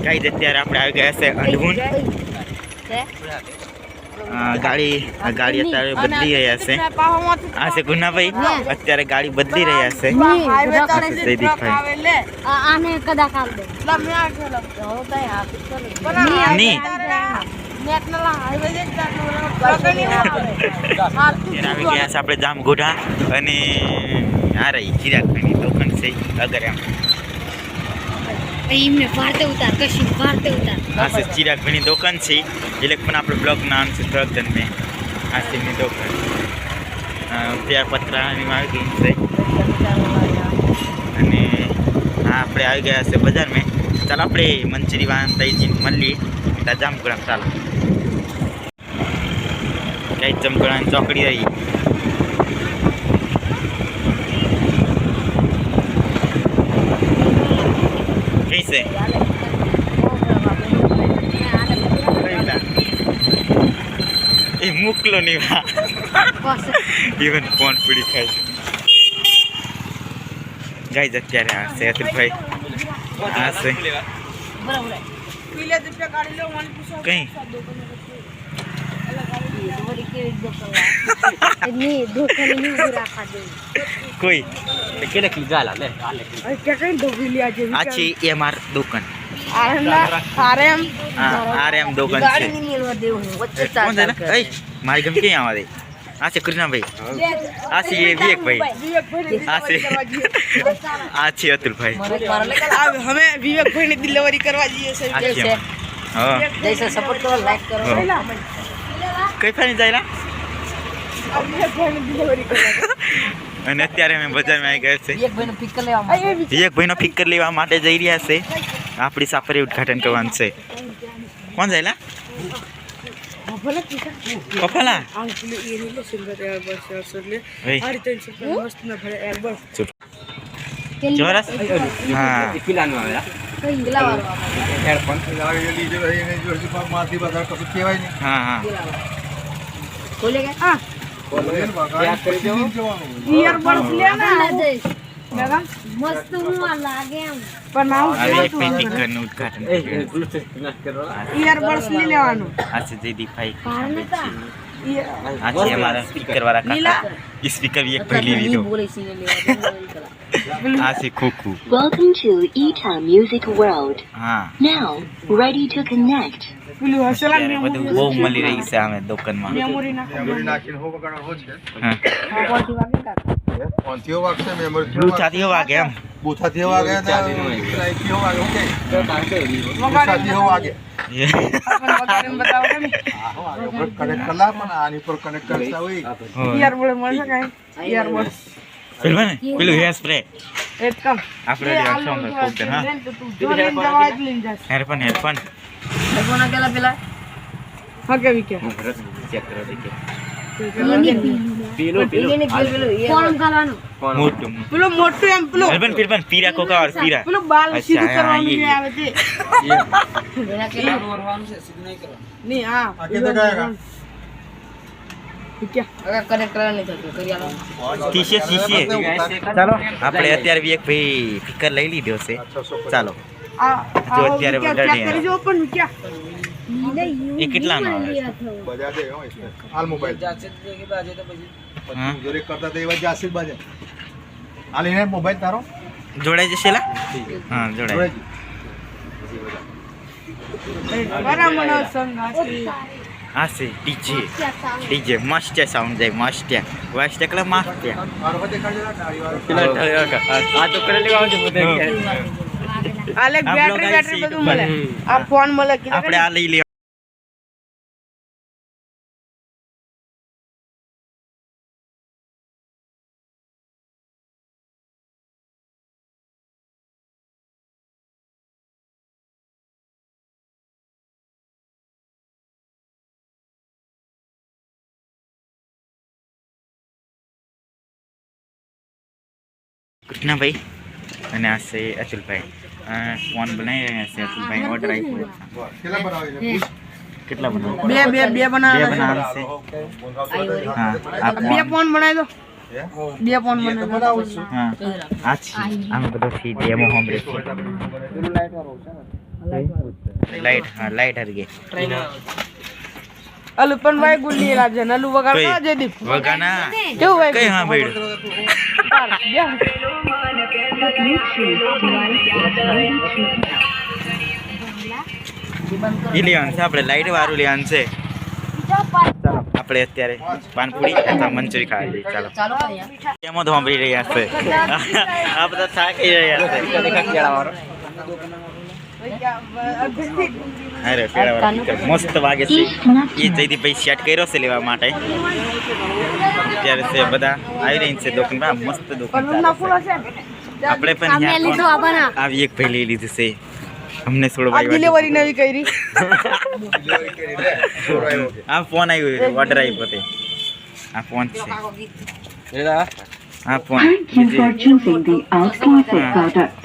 Guys અત્યારે આપણે આવી ગયા છે અંધુન ગાડી અત્યારે બદલી રહ્યા છે આ છે ગુનાભાઈ અત્યારે ગાડી બદલી રહ્યા છે જયદીપભાઈ આવી ગયા છે આપણે જામગોઢા અને આ રહી ચિરાગભાઈની દુકાન છે અગર એમ ચિરાગભાઈની દુકાન છે એટલે પણ આપણે બ્લોગ નામ છે પ્રગજન મેં આસિમની દુકાન ત્યાં પતરાની આવી ગઈ છે અને આપણે આવી ગયા છે બજાર મેં ચાલો આપણે મંચુરી વાહન થઈ જઈને મળીએ ત્યાં જામગોળા ચાલો કઈ જામગોળાની ચોકડી રહી કઈ છે એ મોકલો નહીં ઇવન ફોન પડી ખાય ગાઈઝ અત્યારે આ છે અતુલભાઈ આ છે કઈ કોઈ આ છે એમઆર દુકાન આરએમ દુકાન છે કોણ છે ને મારી ગમ ક્યાં આવવા દે આ છે કૃષ્ણભાઈ આ છે વિવેકભાઈ આ છે અતુલભાઈ અમે વિવેકભાઈ ની ડિલિવરી કરવા જઈએ છીએ હા જૈસે સપોર્ટ કરો લાઈક કરો કઈ ફાની જાય ના વિવેકભાઈ ની ડિલિવરી કરવા અને અત્યારે અમે બજારમાં આવી ગયા છે વિવેકભાઈનો ફિકર લેવા માટે જઈ રહ્યા છે આપણી સાફરી ઉદ્ઘાટન કરવાનું છે કોણ જાય લા કફલા ચોરસ હા હા મસ્ત લાગે એમ પણ ઉદ્ઘાટન ઈયરબડ્સ લઈ લેવાનું આ છે જયદીપભાઈ આ છે અમારા સ્પીકર વાળા કાકા સ્પીકર એક પહેલી લીધો આ છે ખોખુ Welcome to ETA Music World. હા Now, ready to connect. પેલું હસલા બધું બહુ મળી રહી છે અમે દુકાનમાં મેમરી નાખીને હો વગાડવાનો છે હા કોણથી વાગે કાકા કોણથી વાગશે મેમરી બ્લુ ચાથી વાગે એમ બુથાથી વાગે ચાથી વાગે ઓકે બુથાથી વાગે વગાડીને બતાવો કેમ હા કનેક્ટ કલા પણ આની પર કનેક્ટ કરતા હોય ઈયરબડ મળશે કાઈ ઈયરબડ પેલું હેર સ્પ્રે એક કમ આપણે રાખશું ખૂબ હા હેરફોન ફોન કેલા પેલા હા કે વિકે ચેક કરો દેખે મોટું પેલું મોટું એમ પેલું પેલું પીરા કોકા और પીરા પેલું બાલ સીધું કરવાનું જે આવે છે એના કેલા રોવાનું છે સીધું નહીં કરવાનું નહીં આ આગે તો ગાયગા વિકે અગર કનેક્ટ કરવા નહીં થતું કરી આલો શીશે ચાલો આપણે અત્યારે એક ભાઈ ફિકર લઈ લીધો છે ચાલો આ જો અત્યારે વગાડી કરી જો પણ વિકે એ કેટલાનો આવે બજા દે હો હાલ મોબાઈલ જાચે કે બાજે તો પછી હા જોરે કરતા તો એવા જાસી બાજે હાલ એને મોબાઈલ તારો જોડાઈ જશે લા હા જોડાઈ બરાબર સંગાતી આ છે ડીજે મસ્ત છે સાઉન્ડ જાય મસ્ત છે વોઇસ ટેકલા મસ્ત છે મારો બધે કાઢજો ગાડી આ તો કરે લેવા આવજો બધે આલે બેટરી બધું મળે આ ફોન મળે કે આપણે આ લઈ લે કૃષ્ણભાઈ અને આ છે અતુલભાઈ ફોન બનાવી રહ્યા છે અતુલભાઈ ઓર્ડર આપ્યો કેટલા બનાવી કેટલા બનાવો બે બનાવે બનાવશે હા આ બે ફોન બનાવી દો બે ફોન બનાવી દો હા આ છે આમ બધો થી ડેમો હોમ રે છે લાઈટ હા લાઈટ હરી ગઈ અલુ પણ ભાઈ ગુલ્લી રાજન અલુ વગાડતા કઈ? જયદીપ વગાના કેવું ભાઈ કઈ હા ભાઈ એ લેવાનું છે આપણે લાઈટ વાળું લેવાનું છે ચાલો આપણે અત્યારે પાનપુરી અથવા મંચુરી ખાવા જઈએ ચાલો કેમ તો સાંભળી રહ્યા છે આ બધા થાકી રહ્યા છે અરે પેલા મસ્ત વાગે છે એ જયદીપભાઈ સેટ કર્યો છે લેવા માટે અત્યારે છે બધા આવી રહી છે દુકાન મસ્ત દુકાન આપણે પણ આવી એક ભાઈ લઈ લીધું છે અમને થોડો ડિલિવરી નવી કરી આ ફોન આવ્યો ઓર્ડર આવ્યો તે આ ફોન છે આ phone Thank you for choosing the outclassic product.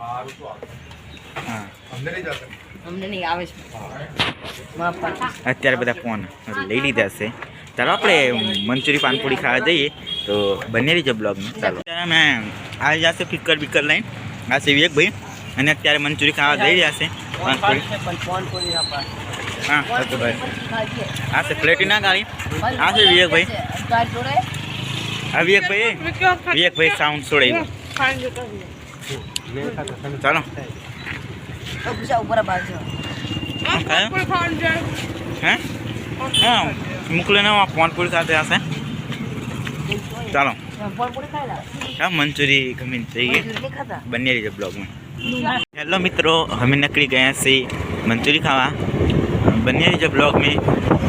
હા અમને નહીં જશે અમને નહીં આવે છે અત્યારે બધા ફોન લઈ લીધા છે ચાલો આપણે મંચુરી પાનપુરી ખાવા જઈએ તો બંને રીજો બ્લોગમાં ચાલો અત્યારે અમે આવી જશે ફિકર બીકર લઈને આ છે વિવેકભાઈ અને અત્યારે મંચુરી ખાવા જઈ રહ્યા છે પાનપુરી હા ભાઈ આ છે પ્લેટિના ગાડી આ છે વિવેકભાઈ આ વિવેકભાઈ સાઉન્ડ છોડાવ્યું ચાલો હે હા મોકલે ને પાનપુરી સાથે હશે ચાલો હા મંચુરી ગમીને થઈ ગઈ બંને રીતે બ્લોગમાં હેલો મિત્રો અમે નીકળી ગયા છીએ મંચુરી ખાવા બંને રીતે બ્લોગ में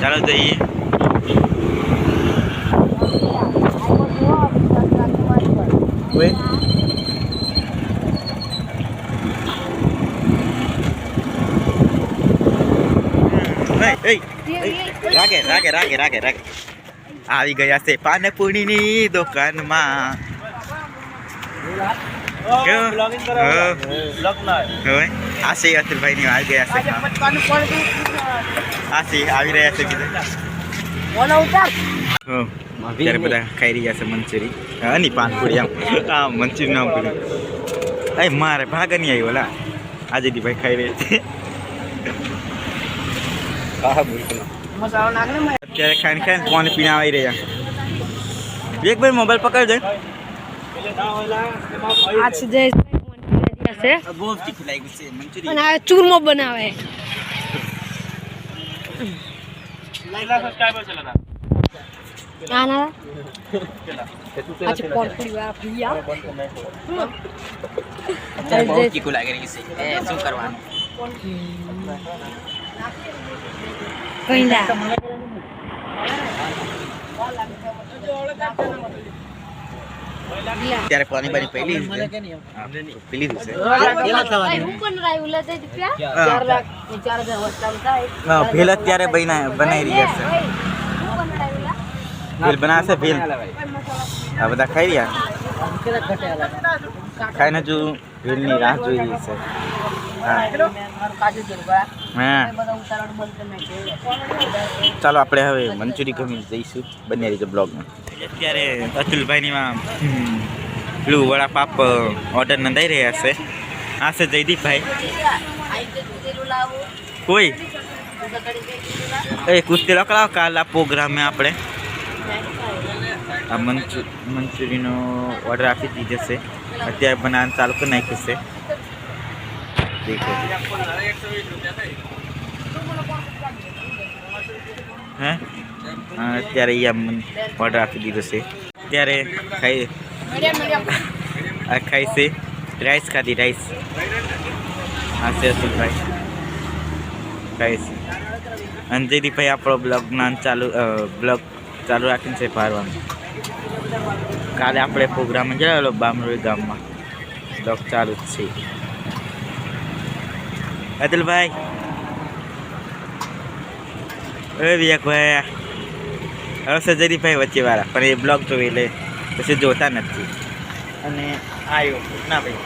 ચાલો જઈએ રાગે આવી ગયા છે પાનપુરીની દુકાનમાં આશી અતુલભાઈ ની આવી ગયા છે આશી આવી રહ્યા છે ત્યારે બધા ખાઈ રહ્યા છે મંચુરી અને પાનપુરી આમ આ મંચુરી નામ પડ્યું અરે મારે ભાગ નહીં આવ્યો ઓલા આજે ભાઈ ખાઈ રહ્યા છે અત્યારે ખાઈને પાણી પીને આવી રહ્યા એક ભાઈ મોબાઈલ પકડ દે ચૂરમો બનાવે ત્યારે પાણી બારી પેલી પેલી દિવસે ભેલ અત્યારે બનાવી રહ્યા છે ભેલ બનાવશે ભેલ આ બધા ખાઈ રહ્યા ખાઈને જો ભેલની રાહ જોઈ રહી છે હા ચાલો આપણે હવે મંચુરી ગમી જઈશું બંને રીતે બ્લોગમાં અત્યારે અતુલભાઈની પેલું વડાપાપ ઓર્ડર નોંધાઈ રહ્યા છે આ છે જયદીપભાઈ કોઈ એ કુસ્તી લકડાવ કાલ આ પ્રોગ્રામે આપણે આ મંચુરીનો ઓર્ડર આપી દીધો છે અત્યારે બનાવવાનું ચાલુ કરી નાખ્યું છે દેખો હે અત્યારે અહીંયા ઓર્ડર આપી દીધો છે અત્યારે ખાઈ છે રાઈસ ખાધી રાઈસ હા છે અતુલભાઈ ખાઈ છે અને જયદીપભાઈ આપણો બ્લોગ ચાલુ રાખીને છે ભારવાનું કાલે આપણે પ્રોગ્રામ જયેલો બામરોઈ ગામમાં બ્લોગ ચાલુ જ છે અતુલભાઈ વિવેકભાઈ હવે જયદીપભાઈ વચ્ચેવાળા પણ એ બ્લોગ જોઈ લે પછી જોતા નથી અને આવ્યો ના ભાઈ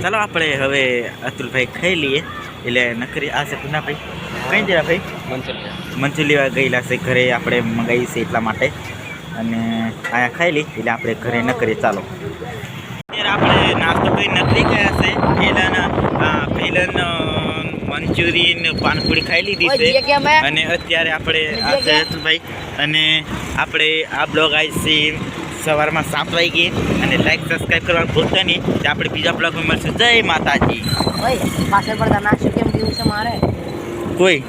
ચાલો આપણે હવે અતુલભાઈ ખાઈ લઈએ એટલે નકરી આ છે ના ભાઈ કઈ જરા ભાઈ મંચુરી લેવા ગયેલા છે ઘરે આપણે મંગાવી છે એટલા માટે અને અહીંયા ખાઈ લઈ એટલે આપણે ઘરે ન કરીએ ચાલો. અત્યારે આપણે નાસ્તો કરી નકરી ગયા છે. પહેલાના મંચુરિયન પાનપુરી ખાઈ લીધી છે અને અત્યારે આપણે આ છે ભાઈ અને આપણે આ બ્લોગ આવી છે સવારમાં 7 વાગે અને લાઈક સબસ્ક્રાઈબ કરવાનું ભૂલતા નહીં. તો આપણે બીજા બ્લોગમાં મળશું. જય માતાજી. પાછળ પડતા નાસ્તો કેમ પીવું છે મારે કોઈ